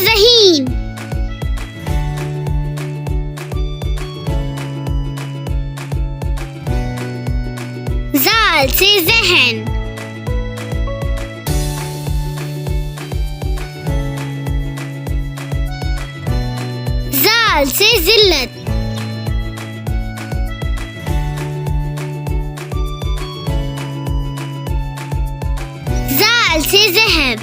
ज़हीन। ज़ाल से ज़हन। ज़ाल से ज़िल्लत। ज़ाल से ज़हब।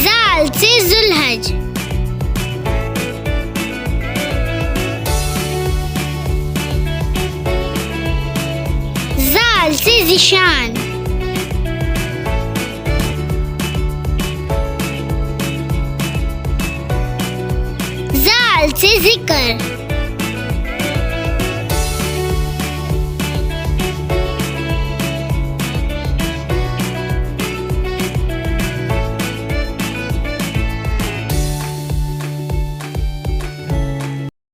ज़ाल से ज़ुल्हज। ज़ाल से ज़िशान। ज़ाल से ज़िक्र।